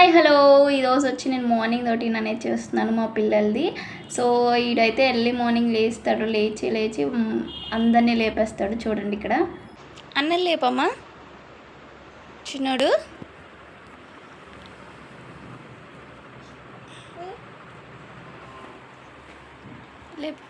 Hi hello ఈరోజు వచ్చి నేను మార్నింగ్ రొటీన్ అనేది చేస్తున్నాను మా పిల్లలది. సో ఈడైతే ఎర్లీ మార్నింగ్ లేస్తాడు, లేచి అందరినీ లేపేస్తాడు. చూడండి ఇక్కడ అన్నం లేపమ్మా చిన్నోడు. లేపు.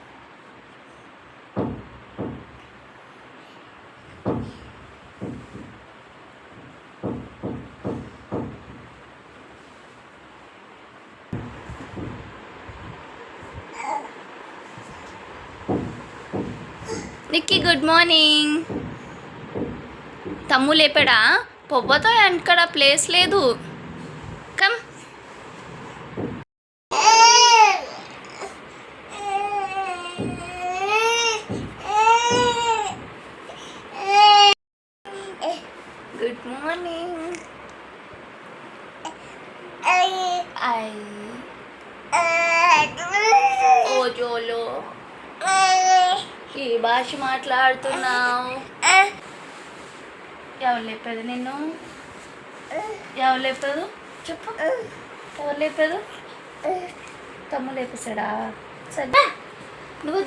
Nikki good morning. తమ్ము లేపాడా? పొవ్వతో వెనకడ ప్లేస్ లేదు. కమ్. Good morning. ఓ జోలో ఈ భాష మాట్లాడుతున్నావు. ఎవరు లేపారు నిన్ను? ఎవరు లేపారు చెప్పు. ఎవరు లేపారు? తమ్ము లేపేశాడా? సరే నువ్వు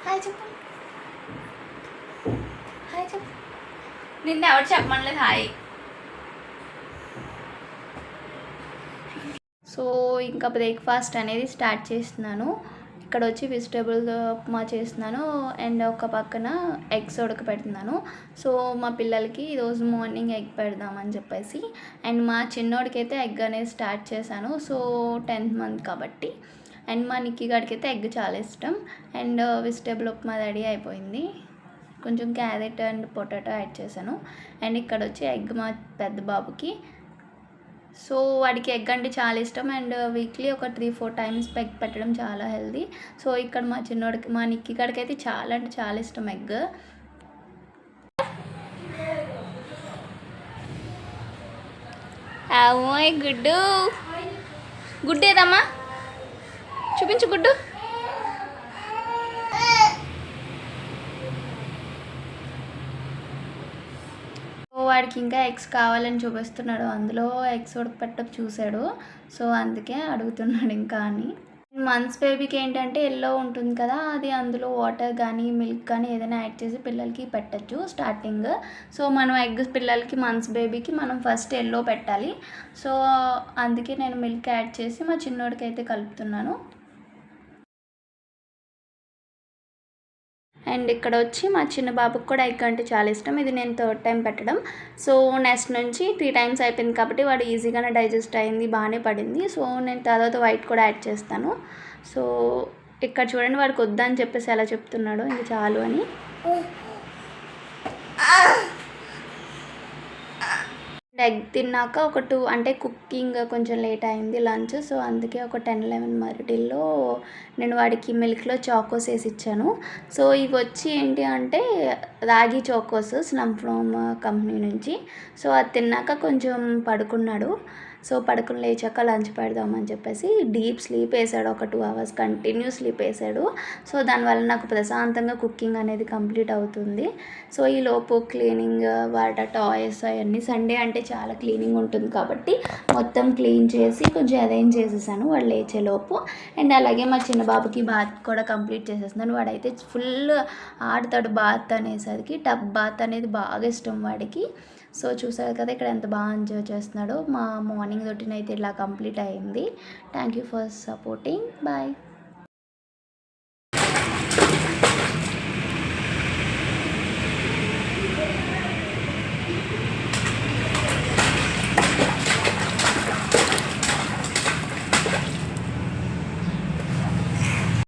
హాయ్ చెప్పు. హాయ్ చెప్పు. నిన్న ఎవరు చెప్పమనలేదు హాయ్. సో ఇంకా బ్రేక్ఫాస్ట్ అనేది స్టార్ట్ చేస్తున్నాను. ఇక్కడ వచ్చి వెజిటేబుల్ ఉప్మా చేస్తున్నాను అండ్ ఒక పక్కన ఎగ్స్ ఉడకపెడుతున్నాను. సో మా పిల్లలకి ఈరోజు మార్నింగ్ ఎగ్ పెడదామని చెప్పేసి అండ్ మా చిన్నోడికి అయితే ఎగ్ అనేది స్టార్ట్ చేశాను. సో 10th month కాబట్టి అండ్ మా నిక్కీ గాడికి అయితే ఎగ్ చాలా ఇష్టం అండ్ వెజిటేబుల్ ఉప్మా రెడీ అయిపోయింది. కొంచెం క్యారెట్ అండ్ పొటాటో యాడ్ చేశాను అండ్ ఇక్కడ వచ్చి ఎగ్ మా పెద్ద బాబుకి. సో వాడికి ఎగ్ అంటే చాలా ఇష్టం అండ్ వీక్లీ ఒక 3-4 times ఎగ్ పెట్టడం చాలా హెల్దీ. సో ఇక్కడ మా చిన్నోడికి మా నిక్కీ గాడికి అయితే చాలా అంటే చాలా ఇష్టం ఎగ్. అమ్మాయి గుడ్డు. గుడ్డు ఏదమ్మా చూపించు గుడ్డు. వాడికి ఇంకా ఎగ్స్ కావాలని చూపిస్తున్నాడు. అందులో ఎగ్స్ ఉడకపెట్టకు చూశాడు. సో అందుకే అడుగుతున్నాడు ఇంకా అని. మంత్స్ బేబీకి ఏంటంటే ఎల్లో ఉంటుంది కదా, అది అందులో వాటర్ కానీ మిల్క్ కానీ ఏదైనా యాడ్ చేసి పిల్లలకి పెట్టచ్చు స్టార్టింగ్. సో మనం ఎగ్ పిల్లలకి మంత్స్ బేబీకి మనం ఫస్ట్ ఎల్లో పెట్టాలి. సో అందుకే నేను మిల్క్ యాడ్ చేసి మా చిన్నోడికి అయితే కలుపుతున్నాను. అండ్ ఇక్కడ వచ్చి మా చిన్న బాబుకి కూడా ఎగ్ అంటే చాలా ఇష్టం. ఇది నేను 3rd time పెట్టడం. సో నెక్స్ట్ నుంచి 3 times అయిపోయింది కాబట్టి వాడు ఈజీగానే డైజెస్ట్ అయింది, బాగానే పడింది. సో నేను తర్వాత వైట్ కూడా యాడ్ చేస్తాను. సో ఇక్కడ చూడండి వాడికి వద్దని చెప్పేసి ఎలా చెప్తున్నాడు ఇంక చాలు అని. ఎగ్ తిన్నాక ఒక 2 అంటే కుకింగ్ కొంచెం లేట్ అయింది లంచ్. సో అందుకే ఒక 10-11 మరిటిల్లో నేను వాడికి మిల్క్లో చాకోస్ వేసి ఇచ్చాను. సో ఇవి వచ్చి ఏంటి అంటే రాగి చాకోస్ స్లమ్ ఫ్రమ్ కంపెనీ నుంచి. సో అది తిన్నాక కొంచెం పడుకున్నాడు. సో పడుకుని లేచాక లంచ్ పెడదామని చెప్పేసి డీప్ స్లీప్ వేసాడు. ఒక 2 hours కంటిన్యూ స్లీప్ వేసాడు. సో దానివల్ల నాకు ప్రశాంతంగా కుకింగ్ అనేది కంప్లీట్ అవుతుంది. సో ఈ లోపు క్లీనింగ్ వాటి టాయ్స్ అవన్నీ సండే అంటే చాలా క్లీనింగ్ ఉంటుంది కాబట్టి మొత్తం క్లీన్ చేసి కొంచెం అరేంజ్ చేసేసాను వాడు లేచేలోపు. అండ్ అలాగే మా చిన్న బాబుకి బాత్ కూడా కంప్లీట్ చేసేస్తున్నాను. వాడైతే ఫుల్ ఆడతాడు బాత్ అనేసరికి. టబ్ బాత్ అనేది బాగా ఇష్టం వాడికి. సో చూసారు కదా ఇక్కడ ఎంత బాగా ఎంజాయ్ చేస్తున్నాడో. మా మార్నింగ్ రొటీన్ అయితే ఇలా కంప్లీట్ అయింది. Thank you for supporting. Bye.